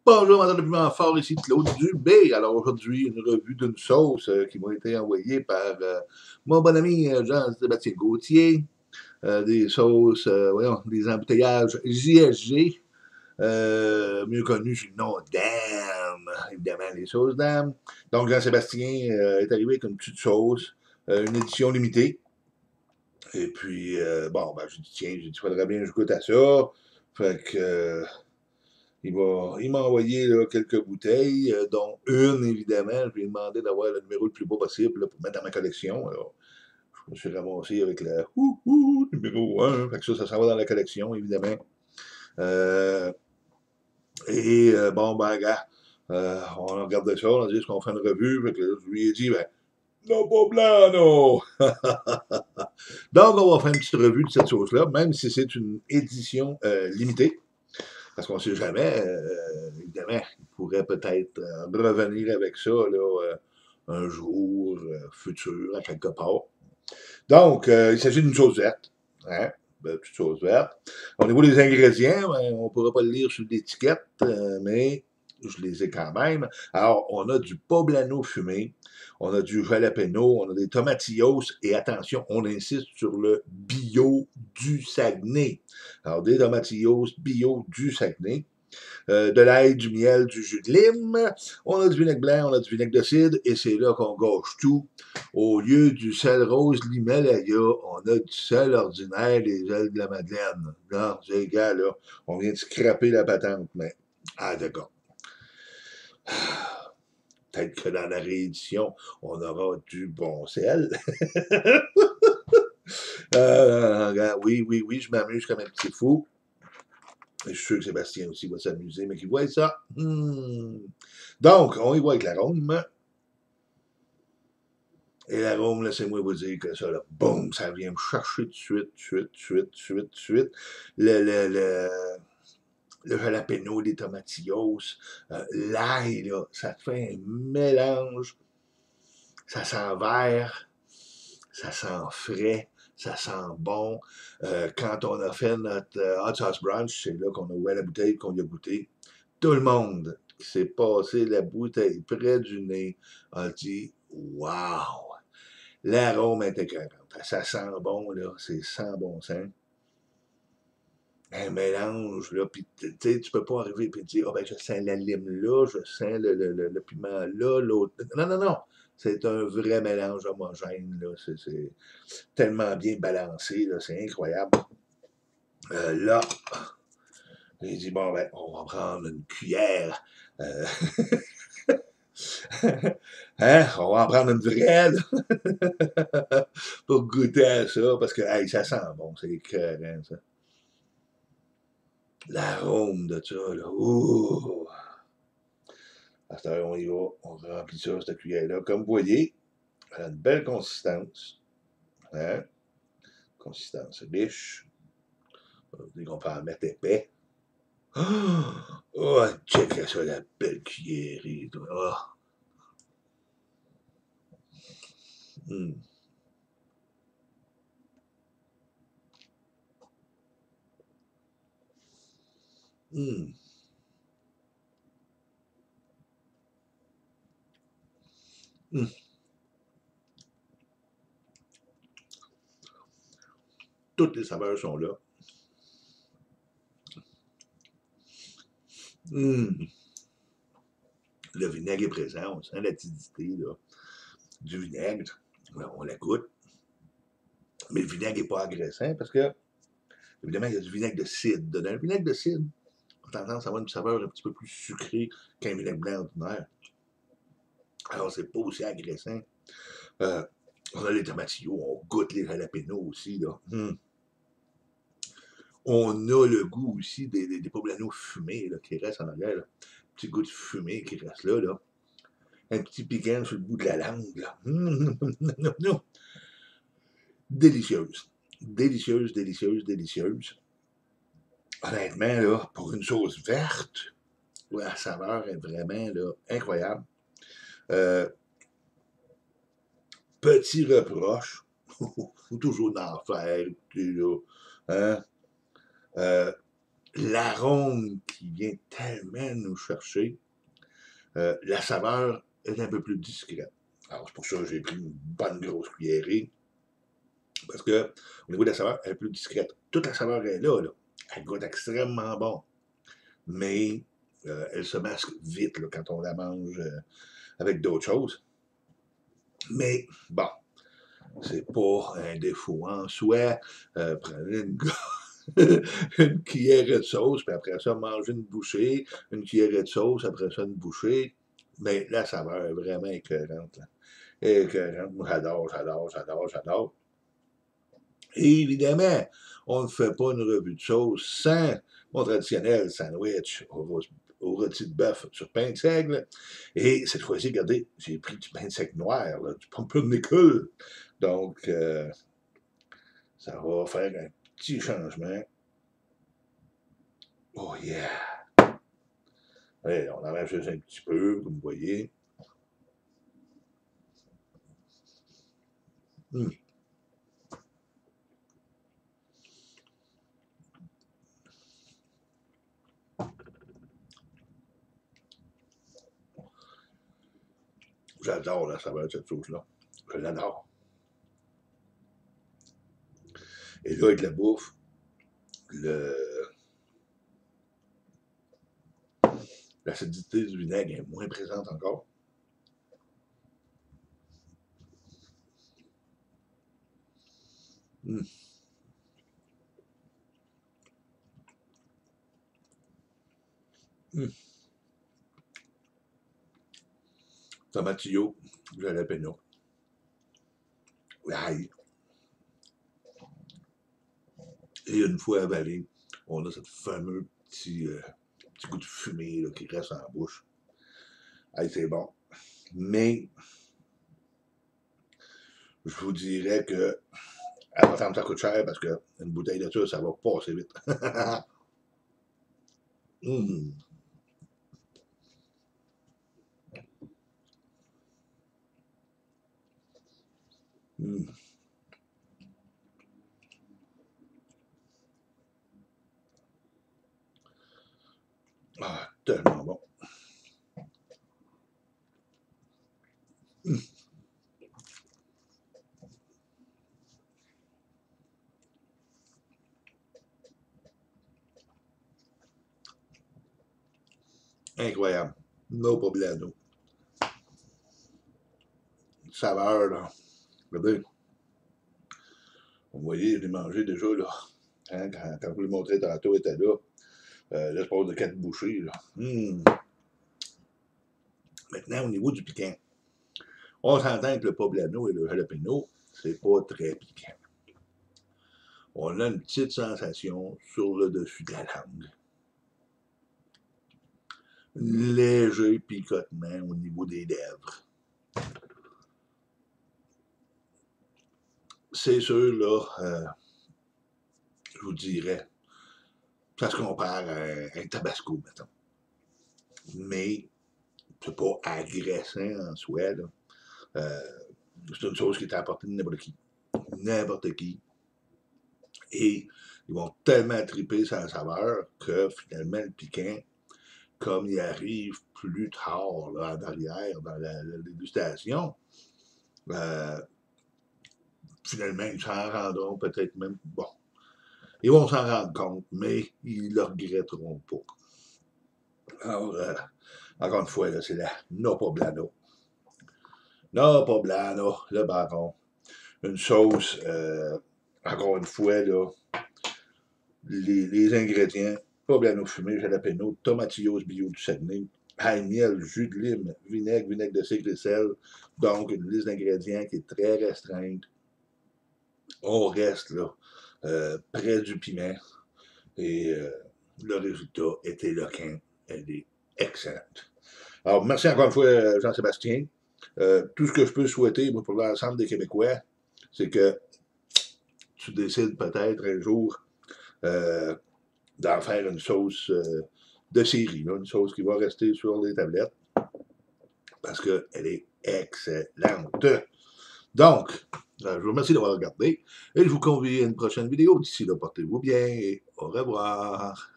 Bonjour, madame le piment fort, ici Claude Dubé. Alors aujourd'hui, une revue d'une sauce qui m'a été envoyée par mon bon ami Jean-Sébastien Gauthier. Des sauces, voyons, des embouteillages JSG, mieux connu sous le nom d'Am, évidemment, les sauces d'Am. Donc Jean-Sébastien est arrivé avec une petite sauce, une édition limitée. Et puis, bon, ben, j'ai dit, tiens, j'ai dit, il faudrait bien que je goûte à ça. Fait que, il m'a envoyé là, quelques bouteilles, dont une, évidemment. Je lui ai demandé d'avoir le numéro le plus beau possible là, pour mettre dans ma collection. Alors, je me suis ramassé avec le numéro 1. Fait que ça s'en va dans la collection, évidemment. Euh, bon, ben, gars, on regarde ça, on a dit qu'on fait une revue. Fait que là, je lui ai dit, ben, non, pas blanc, non! Donc, on va faire une petite revue de cette sauce-là, même si c'est une édition limitée. Parce qu'on ne sait jamais, évidemment, il pourrait peut-être revenir avec ça là, un jour futur, à quelque part. Donc, il s'agit d'une sauce verte. Hein? Une petite sauce verte. Au niveau des ingrédients, ben, on ne pourra pas le lire sur l'étiquette, mais je les ai quand même. Alors, on a du poblano fumé, on a du jalapeno, on a des tomatillos, et attention, on insiste sur le bio du Saguenay. Alors, des tomatillos bio du Saguenay. De l'ail, du miel, du jus de lime. On a du vinaigre blanc, on a du vinaigre de cidre, et c'est là qu'on gâche tout. Au lieu du sel rose l'Himalaya, on a du sel ordinaire, les ailes de la Madeleine. Non, c'est gars, là, on vient de scraper la patente, mais... Ah, d'accord. Peut-être que dans la réédition, on aura du bon sel. Oui, je m'amuse comme un petit fou. Et je suis sûr que Sébastien aussi va s'amuser, mais qu'il voit ça. Donc, on y voit avec l'arôme. Et l'arôme, laissez-moi vous dire que ça, là, boum, ça vient me chercher tout de suite. Le jalapeno, les tomatillos, l'ail, là, ça fait un mélange. Ça sent vert, ça sent frais, ça sent bon. Quand on a fait notre hot sauce brunch, c'est là qu'on a ouvert la bouteille, qu'on y a goûté. Tout le monde qui s'est passé la bouteille près du nez a dit « Wow! » L'arôme est écœurant. Ça sent bon, là, c'est sans bon sens. Un mélange, là, puis tu sais, tu peux pas arriver et dire « Ah, ben, je sens la lime là, je sens le piment là, l'autre. » Non. C'est un vrai mélange homogène, là. C'est tellement bien balancé, là, c'est incroyable. Là, j'ai dit, bon, ben, on va prendre une cuillère. Hein? On va en prendre une vraie, là, pour goûter à ça, parce que, hey, ça sent bon, c'est écœurant, ça. L'arôme de ça, là, ouh! À cette heure, on y va, on remplit ça, cette cuillère-là. Comme vous voyez, elle a une belle consistance. Hein? Consistance riche. On qu'on peut en mettre épais. Oh, check ça, la belle cuillerée. Oh. Mm. Mm. Mm. Toutes les saveurs sont là. Mm. Le vinaigre est présent, on sent l'acidité là, du vinaigre. On la goûte. Mais le vinaigre n'est pas agressant parce que, évidemment, il y a du vinaigre de cidre dedans. Le vinaigre de cidre a tendance à avoir une saveur un petit peu plus sucrée qu'un vinaigre blanc ordinaire. Alors, c'est pas aussi agressant. Euh, on a les tomatillos, on goûte les jalapenos aussi. Là. On a le goût aussi des poblanos fumés là, qui restent en arrière. Là. Un petit goût de fumée qui reste là. Là. Un petit piquant sur le bout de la langue. Là. Délicieuse. Délicieuse. Honnêtement, là, pour une sauce verte, la saveur est vraiment là, incroyable. Euh, Petit reproche, faut toujours en faire, là, hein? l'arôme qui vient tellement nous chercher, la saveur est un peu plus discrète. Alors, c'est pour ça que j'ai pris une bonne grosse cuillerée, parce que au niveau de la saveur, elle est plus discrète. Toute la saveur est là. Elle goûte extrêmement bon, mais elle se masque vite là, quand on la mange avec d'autres choses. Mais bon, c'est pas un défaut en soi. Prenez une cuillerée de sauce, puis après ça, mangez une bouchée, une cuillerée de sauce, après ça, une bouchée. Mais la saveur est vraiment écœurante. Là. Écœurante. Moi, j'adore. Et évidemment, on ne fait pas une revue de sauce sans mon traditionnel sandwich au rôti de bœuf sur pain de seigle. Et cette fois-ci, regardez, j'ai pris du pain de seigle noir, là, du pumpernickel. Donc, ça va faire un petit changement. Oh yeah! Allez, on en mange juste un petit peu, comme vous voyez. Mmh. J'adore la saveur de cette sauce-là. Je l'adore. Et là, avec la bouffe, l'acidité du vinaigre est moins présente encore. Mmh. Mmh. Tomatillo, jalapeno, l'ail. Et une fois avalé, on a ce fameux petit goût de fumée là, qui reste en bouche. Hey, c'est bon. Mais je vous dirais que à ma femme, ça coûte cher parce qu'une bouteille de ça, ça va passer vite. Mmh. Mmh. Ah, tellement bon. Mmh. Incroyable. No problème. Saveur, là. Regardez. Vous voyez, je l'ai mangé déjà, là. Hein, quand je vous l'ai montré tantôt, était là. L'espace de 4 bouchées, là. Mmh. Maintenant, au niveau du piquant, on s'entend que le poblano et le jalapeno, c'est pas très piquant. On a une petite sensation sur le dessus de la langue. Un léger picotement au niveau des lèvres. C'est sûr, là, je vous dirais, ça se compare à un tabasco, mettons. Mais c'est pas agressant en soi, là. C'est une chose qui est apportée de n'importe qui. N'importe qui. Et ils vont tellement triper sa saveur que finalement, le piquant, comme il arrive plus tard, là, en arrière, dans la dégustation, finalement, ils s'en rendront peut-être même. Bon, ils vont s'en rendre compte, mais ils ne le regretteront pas. Alors, encore une fois, c'est la No Poblano. No Poblano, le baron. Une sauce, encore une fois, là, les ingrédients, poblano fumé, jalapeno, tomatillos bio du Saguenay, ail, miel, jus de lime, vinaigre de cidre et sel. Donc, une liste d'ingrédients qui est très restreinte. On reste là, près du piment. Et le résultat est éloquent. Elle est excellente. Alors, merci encore une fois, Jean-Sébastien. Tout ce que je peux souhaiter moi, pour l'ensemble des Québécois, c'est que tu décides peut-être un jour d'en faire une sauce de série, là, une sauce qui va rester sur les tablettes, parce qu'elle est excellente. Donc, je vous remercie d'avoir regardé et je vous convie à une prochaine vidéo. D'ici là, portez-vous bien et au revoir.